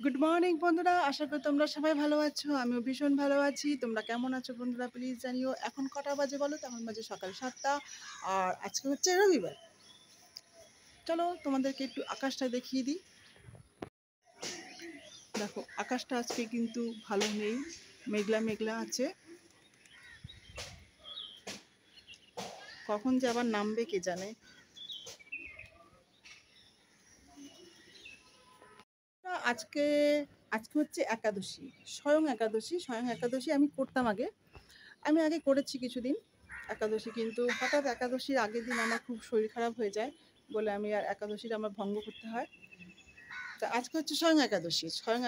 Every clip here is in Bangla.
গুড মর্নিং বন্ধুরা, আশা করি তোমরা সবাই ভালো আছো। আমিও ভীষণ ভালো আছি। তোমরা কেমন আছো বন্ধুরা প্লিজ জানিও। এখন কটা বাজে বলো তো? এখন বাজে সকাল 7টা, আর আজকে হচ্ছে রবিবার। চলো তোমাদেরকে একটু আকাশটা দেখিয়ে দিই। দেখো, আকাশটা আজকে কিন্তু ভালো নেই, মেঘলা মেঘলা আছে। কখন যে আবার নামবে কে জানে। আজকে আজকে হচ্ছে একাদশী, স্বয়ং একাদশী আমি করতাম আগে। আমি আগে করেছি কিছুদিন একাদশী, কিন্তু হঠাৎ একাদশীর আগের দিন আমার খুব শরীর খারাপ হয়ে যায় বলে আমি আর একাদশীটা আমার ভঙ্গ করতে হয়। তা আজকে হচ্ছে স্বয়ং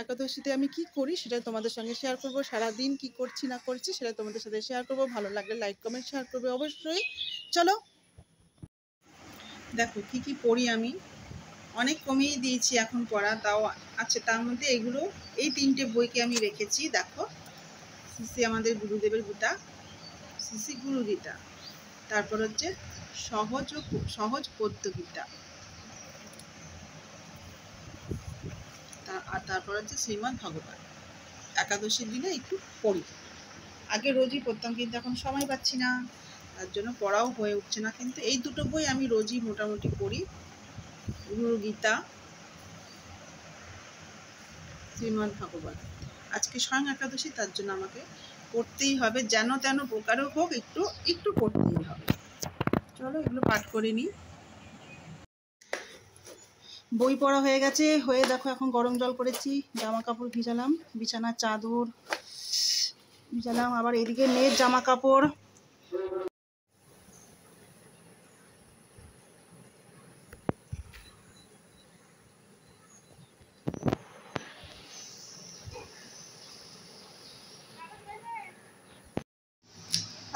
একাদশীতে আমি কি করি সেটা তোমাদের সঙ্গে শেয়ার করব। সারাদিন কি করছি না করছি সেটা তোমাদের সাথে শেয়ার করব। ভালো লাগলে লাইক কমেন্ট শেয়ার করবে অবশ্যই। চলো দেখো কি কি পড়ি আমি। অনেক কমিয়ে দিয়েছি এখন পড়া, তাও আছে। তার মধ্যে এগুলো, এই 3টে বইকে আমি রেখেছি। দেখো, শ্রী আমাদের গুরুদেবের গীতা, শ্রী গুরু গীতা, তারপর হচ্ছে সহজ পদ্য গীতা, আর তারপর হচ্ছে শ্রীমদ্ ভগবত। একাদশীর দিনে একটু পড়ি। আগে রোজই পড়তাম, কিন্তু এখন সময় পাচ্ছি না, তার জন্য পড়াও হয়ে উঠছে না। কিন্তু এই দুটো বই আমি রোজই মোটামুটি পড়ি, গুরু গীতা, শ্রীমদ্ ভগবত। আজকে স্বয়ং একাদশী, তার জন্য আমাকে পড়তেই হবে, যেন তেন প্রকারও হোক, একটু পড়তেই হবে। চলো এগুলো পাঠ করে নিই। বই পড়া হয়ে গেছে, হয়ে দেখো এখন গরম জল করেছি, জামা কাপড় ভিজালাম, বিছানার চাদর ভিজালাম, আবার এদিকে মেয়ের জামা কাপড়।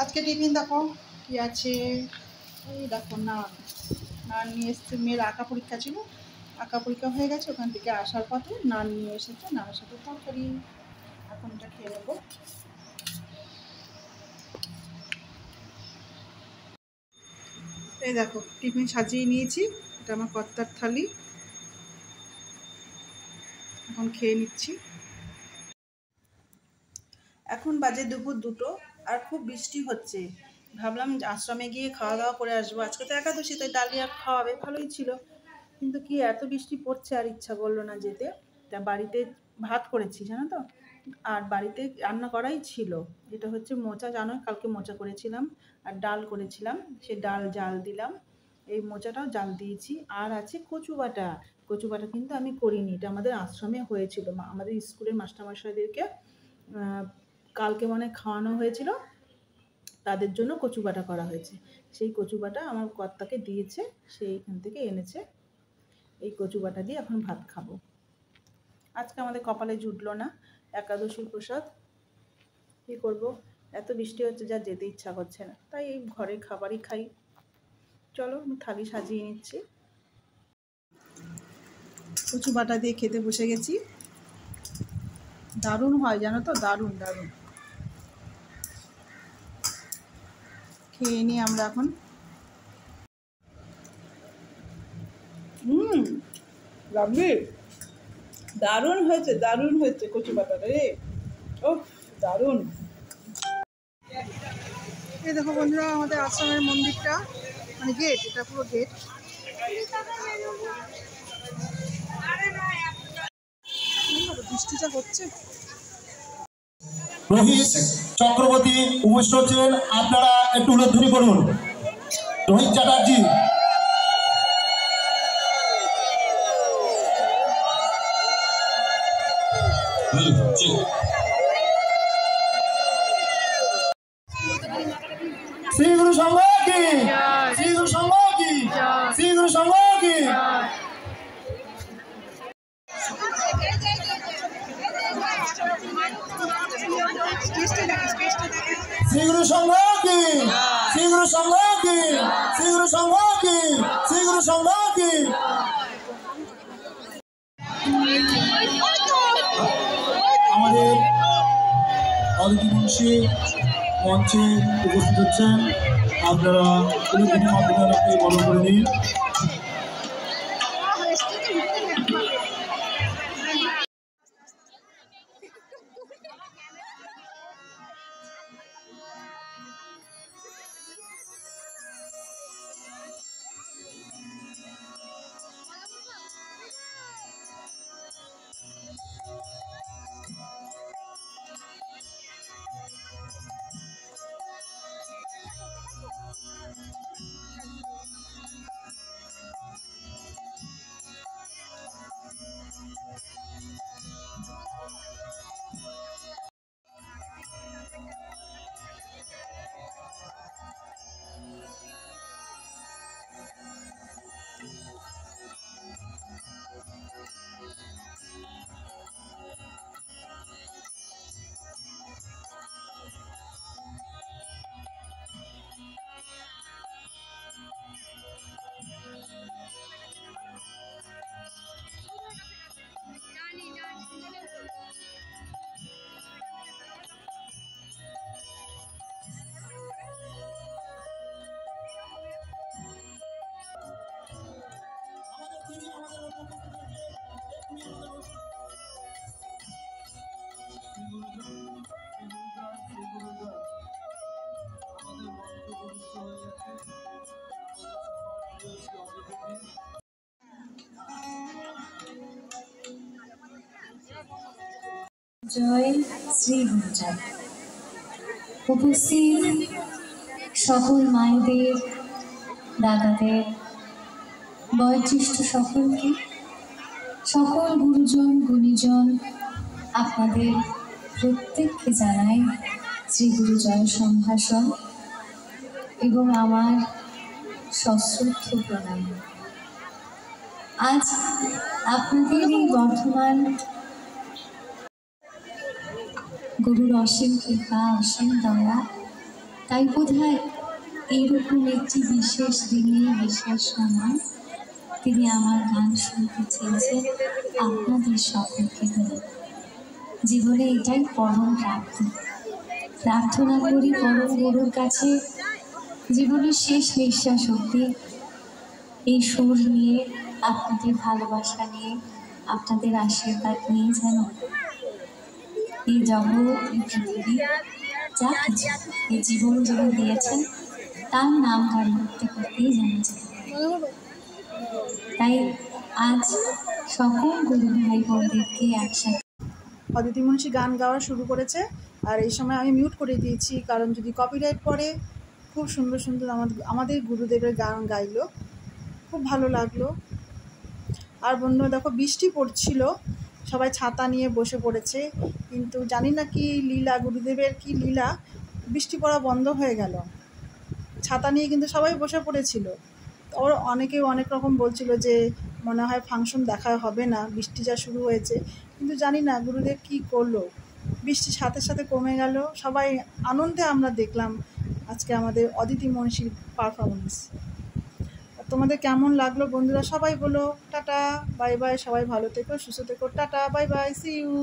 আজকে টিফিন দেখো কি আছে, এই দেখো নান নিয়ে এসছে। মেয়ের আঁকা পরীক্ষা ছিল, আঁকা পরীক্ষা হয়ে গেছে, ওখান থেকে আসার পথে নান নিয়ে এসেছে, নানের সাথে তরকারি। এখন এটা খেয়ে নেবো। এই দেখো টিফিন সাজিয়ে নিয়েছি, এটা আমার কর্তার থালি, এখন খেয়ে নিচ্ছি। এখন বাজে দুপুর 2টো, আর খুব বৃষ্টি হচ্ছে। ভাবলাম আশ্রমে গিয়ে খাওয়া দাওয়া করে আসবো। আজকে তো একাদশী, তাই ডালিয়া খাওয়াবে, ভালোই ছিল। কিন্তু কি এত বৃষ্টি পড়ছে, আর ইচ্ছা করলো না যেতে। তা বাড়িতে ভাত করেছি জানো তো, আর বাড়িতে রান্না করাই ছিল। এটা হচ্ছে মোচা, জানো কালকে মোচা করেছিলাম, আর ডাল করেছিলাম, সে ডাল জাল দিলাম, এই মোচাটাও জাল দিয়েছি। আর আছে কচু বাটা। কচু বাটা কিন্তু আমি করিনি, এটা আমাদের আশ্রমে হয়েছিল, আমাদের স্কুলের মাস্টারমশাইদেরকে কালকে খাওয়ানো হয়েছিল, তাদের জন্য কচু বাটা করা হয়েছে। সেই কচু বাটা আমার কর্তাকে দিয়েছে, সেইখান থেকে এনেছে। এই কচু বাটা দিয়ে এখন ভাত খাবো। আজকে আমাদের কপালে জুটলো না একাদশীর প্রসাদ, কী করবো, এত বৃষ্টি হচ্ছে, যা যেতে ইচ্ছা করছে না, তাই এই ঘরের খাবারই খাই। চলো আমি থালি সাজিয়ে নিচ্ছি। কচু বাটা দিয়ে খেতে বসে গেছি, দারুণ হয় জানো তো, দারুণ দারুণ। খেয়ে নিই আমরা এখন। লাভলি, দারুণ হয়েছে কচু বাটাটা রে, ও দারুণ। এই দেখো বন্ধুরা, আমাদের আশ্রমের মন্দিরটা, গেট, এটা পুরো গেট। বৃষ্টিটা হচ্ছে। রোহিত চক্রবর্তী উপস্থিত হচ্ছেন, আপনারা একটু উল্লেখধ্বনি করুন। রোহিত চ্যাটার্জি, শ্রী গুরু সংঘ কি, শ্রী গুরু সংঘ কি, শ্রী গুরু সংঘ কি। শ্রী গুরু সংঘ কি, শ্রী গুরু সংঘ কি, শ্রী গুরু সংঘ কি, শ্রী গুরু সংঘ কি। আমাদের অদিতি মুন্সি মঞ্চে উপস্থিত হচ্ছেন, আপনারা মাধ্যমে বড় করে নিন। জয় শ্রী গুরুজয়। উপস্থিত সকল মায়েদের, দাদাদের, বয়োজ্যেষ্ঠ সকলকে, সকল গুরুজন গুণীজন আপনাদের প্রত্যেককে জানাই শ্রী গুরুজয় সম্ভাষণ এবং আমার সশ্রদ্ধ প্রণাম। আজ আপনাদের এই বর্ধমান গুরুর অসীম কৃপা, অসীম দয়া, তাই বোধহয় এইরকম একটি বিশেষ দিনে, বিশেষ সময় তিনি আমার গান শুনতে চেয়েছেন আপনাদের সকলকে নিয়ে। জীবনে এটাই পরম প্রার্থনা করি পরম গুরুর কাছে জীবনের শেষ নিঃশ্বাস অবধি এই সুর নিয়ে, আপনাদের ভালোবাসা নিয়ে, আপনাদের আশীর্বাদ নিয়ে যেন এই জগৎ, এই পৃথিবী, যা কিছু এই জীবন যিনি দিয়েছেন তার নাম গান করতে করতেই জানা যেতে পারে। তাই আজ সকল গুরু ভাই বোনদেরকে একসাথে অদিতি মুন্সি গান গাওয়া শুরু করেছে, আর এই সময় আমি মিউট করে দিয়েছি, কারণ যদি কপিরাইট পড়ে। খুব সুন্দর সুন্দর আমাদের গুরুদেবের গান গাইলো, খুব ভালো লাগলো। আর বন্ধুরা দেখো, বৃষ্টি পড়ছিল, সবাই ছাতা নিয়ে বসে পড়েছে, কিন্তু জানি না কি লীলা, গুরুদেবের কি লীলা, বৃষ্টি পড়া বন্ধ হয়ে গেল। ছাতা নিয়ে কিন্তু সবাই বসে পড়েছিল। ওর অনেকেই অনেক রকম বলছিল যে মনে হয় ফাংশন দেখা হবে না, বৃষ্টি যা শুরু হয়েছে। কিন্তু জানি না গুরুদেব কি করলো, বৃষ্টির সাথে সাথে কমে গেল। সবাই আনন্দে আমরা দেখলাম আজকে আমাদের অদিতি মুন্সির পারফরমেন্স। তোমাদের কেমন লাগলো বন্ধুরা? সবাই বলো টাটা, বাই বাই, সবাই ভালো থেকো, সুস্থ থেকো, tata, bye bye, see you.